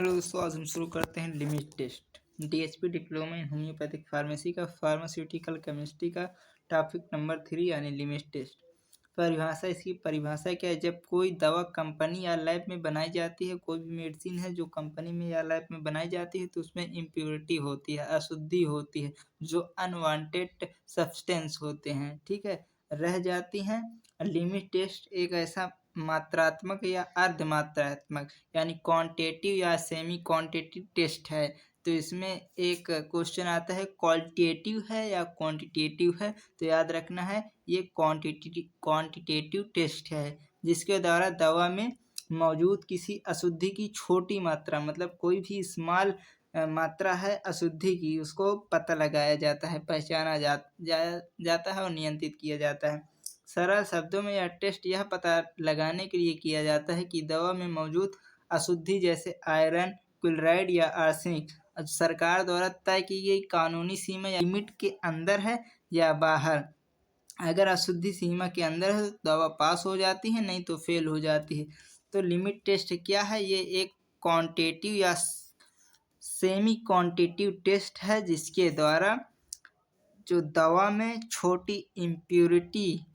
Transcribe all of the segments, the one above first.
Hello दोस्तों, आज हम शुरू करते हैं limit test. DHP diploma in homoeopathic pharmacy का फार्मास्यूटिकल केमिस्ट्री का टॉपिक नंबर 3 यानी लिमिट टेस्ट। परिभाषा, इसकी परिभाषा क्या है? जब कोई दवा कंपनी या लैब में बनाई जाती है, कोई भी मेडिसिन है जो कंपनी में या लैब में बनाई जाती है, तो उसमें इम्प्योरिटी होती है, अशुद्धि होती है, जो अनवांटेड सब्सटेंस होते हैं, ठीक है, रह जाती हैं। लिमिट टेस्ट एक ऐसा मात्रात्मक या अर्धमात्रात्मक यानी क्वांटिटेटिव या सेमी क्वांटिटेटिव टेस्ट है। तो इसमें एक क्वेश्चन आता है, क्वालिटेटिव है या क्वांटिटेटिव है? तो याद रखना है ये क्वांटिटेटिव टेस्ट है, जिसके द्वारा दवा में मौजूद किसी अशुद्धि की छोटी मात्रा, मतलब कोई भी स्मॉल मात्रा है अशुद्धि की, उसको पता लगाया जाता है, पहचाना जाता है और नियंत्रित किया जाता है। सरल शब्दों में यह टेस्ट यह पता लगाने के लिए किया जाता है कि दवा में मौजूद अशुद्धि जैसे आयरन, क्लोराइड या आर्सेनिक सरकार द्वारा तय की गई कानूनी सीमा या लिमिट के अंदर है या बाहर। अगर अशुद्धि सीमा के अंदर है तो दवा पास हो जाती है, नहीं तो फेल हो जाती है। तो लिमिट टेस्ट क्या है? ये एक क्वांटिटेटिव या सेमी क्वांटिटेटिव टेस्ट है, जिसके द्वारा जो दवा में छोटी इम्प्योरिटी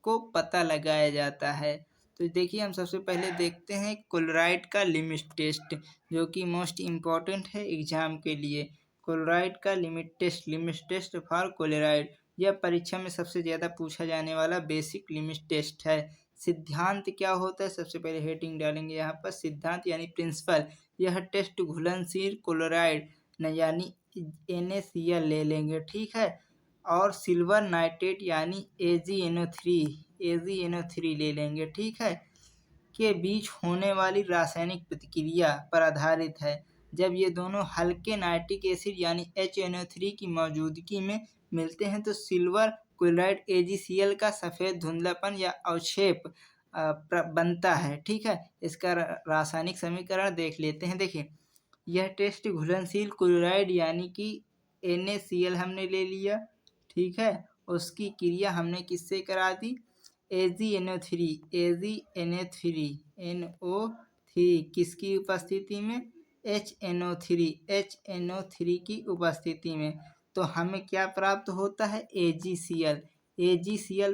को पता लगाया जाता है। तो देखिए, हम सबसे पहले देखते हैं क्लोराइड का लिमिट टेस्ट, जो कि मोस्ट इम्पॉर्टेंट है एग्जाम के लिए। क्लोराइड का लिमिट टेस्ट फॉर क्लोराइड, यह परीक्षा में सबसे ज़्यादा पूछा जाने वाला बेसिक लिमिट टेस्ट है। सिद्धांत क्या होता है? सबसे पहले हेडिंग डालेंगे यहाँ पर, सिद्धांत यानी प्रिंसिपल। यह टेस्ट घुलनशील क्लोराइड यानी NaCl ले लेंगे, ठीक है, और सिल्वर नाइट्रेट यानी AgNO3 ले लेंगे, ठीक है, के बीच होने वाली रासायनिक प्रतिक्रिया पर आधारित है। जब ये दोनों हल्के नाइट्रिक एसिड यानी HNO3 की मौजूदगी में मिलते हैं तो सिल्वर क्लोराइड AgCl का सफ़ेद धुंधलापन या अवक्षेप बनता है, ठीक है। इसका रासायनिक समीकरण देख लेते हैं। देखिए, यह टेस्ट घुलनशील क्लोराइड यानी कि NaCl हमने ले लिया, ठीक है, उसकी क्रिया हमने किससे करा दी? AgNO3 किसकी उपस्थिति में? HNO3 की उपस्थिति में। तो हमें क्या प्राप्त होता है? AgCl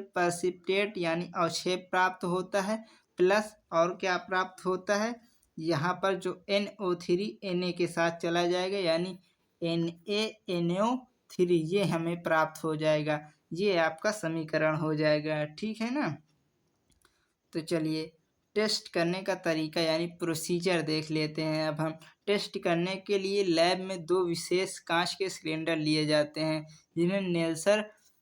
प्रेसिपिटेट यानी अवक्षेप प्राप्त होता है, प्लस और क्या प्राप्त होता है? यहाँ पर जो NO3 Na के साथ चला जाएगा यानी NaNO3, ये हमें प्राप्त हो जाएगा। ये आपका समीकरण हो जाएगा, ठीक है ना। तो चलिए टेस्ट करने का तरीका यानी प्रोसीजर देख लेते हैं। अब हम टेस्ट करने के लिए लैब में दो विशेष कांच के सिलेंडर लिए जाते हैं, जिन्हें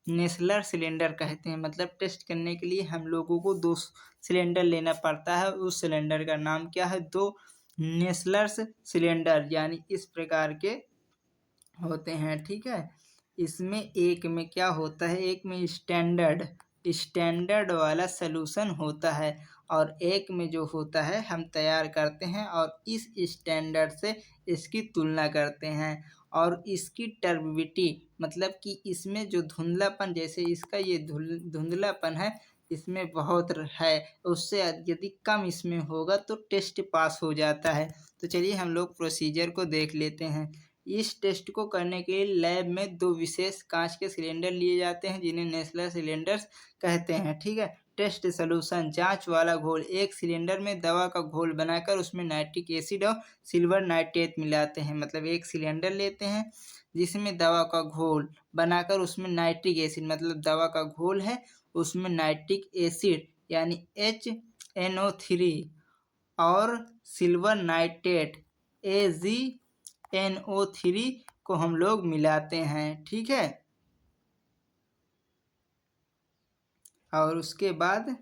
नेसलर सिलेंडर कहते हैं। मतलब टेस्ट करने के लिए हम लोगों को दो सिलेंडर लेना पड़ता है। उस सिलेंडर का नाम क्या है? दो नेसलर्स सिलेंडर, यानी इस प्रकार के होते हैं, ठीक है। इसमें एक में क्या होता है? एक में स्टैंडर्ड वाला सलूशन होता है, और एक में जो होता है हम तैयार करते हैं और इस स्टैंडर्ड से इसकी तुलना करते हैं। और इसकी टर्बिडिटी, मतलब कि इसमें जो धुंधलापन, जैसे इसका ये धुंधलापन है, इसमें बहुत है, उससे यदि कम इसमें होगा तो टेस्ट पास हो जाता है। तो चलिए हम लोग प्रोसीजर को देख लेते हैं। इस टेस्ट को करने के लिए लैब में दो विशेष कांच के सिलेंडर लिए जाते हैं, जिन्हें नेसलर सिलेंडर्स कहते हैं, ठीक है। टेस्ट सॉल्यूशन, जांच वाला घोल। एक सिलेंडर में दवा का घोल बनाकर उसमें नाइट्रिक एसिड और सिल्वर नाइट्रेट मिलाते हैं। मतलब एक सिलेंडर लेते हैं जिसमें दवा का घोल बनाकर उसमें नाइट्रिक एसिड, मतलब दवा का घोल है, उसमें नाइट्रिक एसिड यानी HNO3 और सिल्वर नाइट्रेट AgNO3 को हम लोग मिलाते हैं, ठीक है। और उसके बाद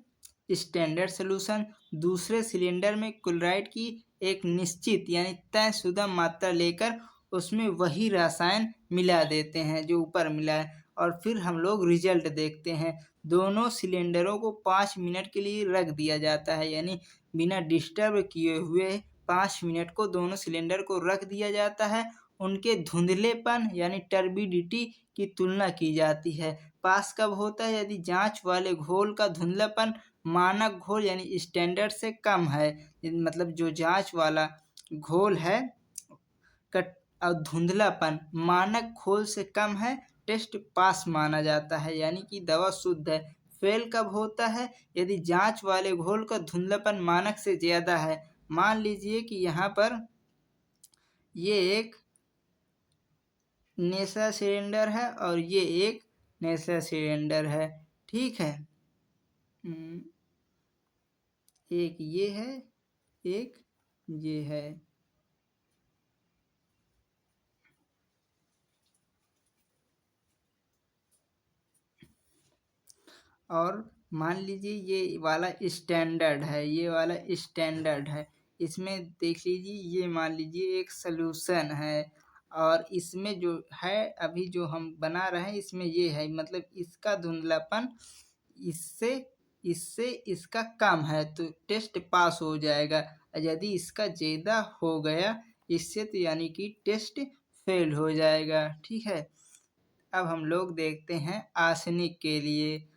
स्टैंडर्ड सॉल्यूशन, दूसरे सिलेंडर में क्लोराइड की एक निश्चित यानी तयशुदा मात्रा लेकर उसमें वही रसायन मिला देते हैं जो ऊपर मिला है, और फिर हम लोग रिजल्ट देखते हैं। दोनों सिलेंडरों को 5 मिनट के लिए रख दिया जाता है, यानी बिना डिस्टर्ब किए हुए 5 मिनट को दोनों सिलेंडर को रख दिया जाता है। उनके धुंधलेपन यानी टर्बिडिटी की तुलना की जाती है। पास कब होता है? यदि जांच वाले घोल का धुंधलापन मानक घोल यानी स्टैंडर्ड से कम है, मतलब जो जांच वाला घोल है कट और धुंधलापन मानक घोल से कम है, टेस्ट पास माना जाता है, यानी कि दवा शुद्ध है। फेल कब होता है? यदि जांच वाले घोल का धुंधलापन मानक से ज़्यादा है। मान लीजिए कि यहाँ पर ये एक नेसा सिलेंडर है और ये एक नेसा सिलेंडर है, ठीक है। एक ये है, एक ये है। और मान लीजिए ये वाला स्टैंडर्ड है, ये वाला स्टैंडर्ड है। इसमें देख लीजिए, ये मान लीजिए एक सॉल्यूशन है और इसमें जो है अभी जो हम बना रहे हैं इसमें ये है, मतलब इसका धुंधलापन इससे इससे इसका कम है तो टेस्ट पास हो जाएगा। यदि इसका ज़्यादा हो गया इससे तो यानी कि टेस्ट फेल हो जाएगा, ठीक है। अब हम लोग देखते हैं आर्सेनिक के लिए।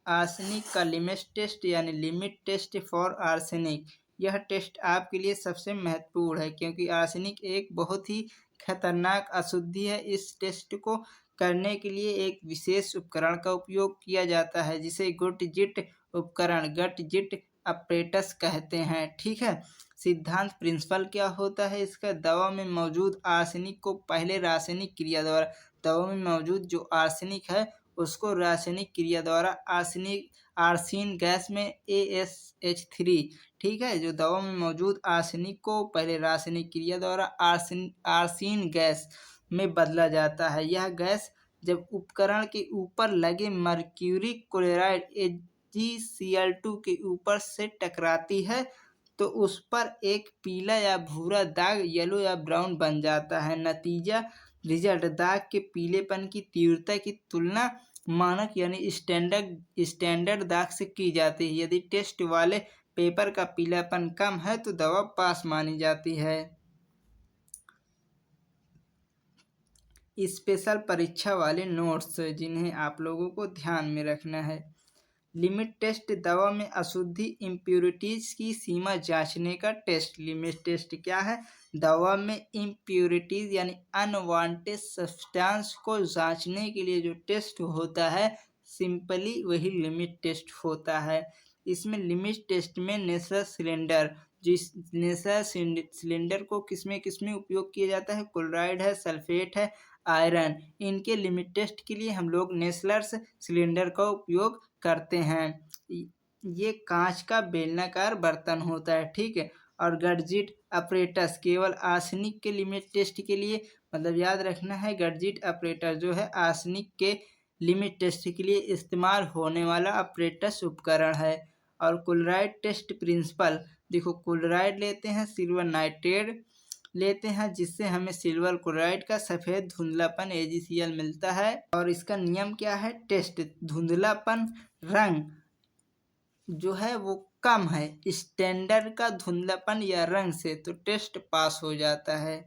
आर्सेनिक का लिमिट टेस्ट यानी लिमिट टेस्ट फॉर आर्सेनिक, यह टेस्ट आपके लिए सबसे महत्वपूर्ण है क्योंकि आर्सेनिक एक बहुत ही खतरनाक अशुद्धि है। इस टेस्ट को करने के लिए एक विशेष उपकरण का उपयोग किया जाता है जिसे गुटजिट उपकरण गटजिट अपरेटस कहते हैं, ठीक है। सिद्धांत प्रिंसिपल क्या होता है इसका? दवा में मौजूद आर्सेनिक को पहले रासायनिक क्रिया द्वारा, दवा में मौजूद जो आर्सेनिक है उसको रासायनिक क्रिया द्वारा आर्सीन गैस में ASH3, ठीक है। जो दवा में मौजूद आर्सेनिक को पहले रासायनिक क्रिया द्वारा आर्सीन गैस में बदला जाता है। यह गैस जब उपकरण के ऊपर लगे मर्क्यूरी क्लोराइड AgCl2 के ऊपर से टकराती है तो उस पर एक पीला या भूरा दाग येलो या ब्राउन बन जाता है। नतीजा रिजल्ट दाग के पीलेपन की तीव्रता की तुलना मानक यानी स्टैंडर्ड दाग से की जाती है। यदि टेस्ट वाले पेपर का पीलापन कम है तो दवा पास मानी जाती है। स्पेशल परीक्षा वाले नोट्स जिन्हें आप लोगों को ध्यान में रखना है। लिमिट टेस्ट दवा में अशुद्धि इम्प्यूरिटीज की सीमा जांचने का टेस्ट। लिमिट टेस्ट क्या है? दवा में इम्प्यूरिटीज यानी अनवांटेड सब्सटेंस को जांचने के लिए जो टेस्ट होता है सिंपली वही लिमिट टेस्ट होता है। इसमें लिमिट टेस्ट में नेशनल सिलेंडर, जिस नेशनल सिलेंडर को किसमें उपयोग किया जाता है? क्लोराइड है, सल्फेट है, आयरन। इनके लिमिट टेस्ट के लिए हम लोग नेस्लर्स सिलेंडर का उपयोग करते हैं। ये कांच का बेलनाकार बर्तन होता है, ठीक है। और गटजिट अपरेटस केवल आर्सेनिक के लिमिट टेस्ट के लिए, मतलब याद रखना है गटजिट अपरेटस जो है आर्सेनिक के लिमिट टेस्ट के लिए इस्तेमाल होने वाला अपरेटस उपकरण है। और क्लोराइड टेस्ट प्रिंसिपल, देखो क्लोराइड लेते हैं, सिल्वर नाइट्रेट लेते हैं जिससे हमें सिल्वर क्लोराइड का सफ़ेद धुंधलापन AgCl मिलता है। और इसका नियम क्या है? टेस्ट धुंधलापन रंग जो है वो कम है स्टैंडर्ड का धुंधलापन या रंग से तो टेस्ट पास हो जाता है।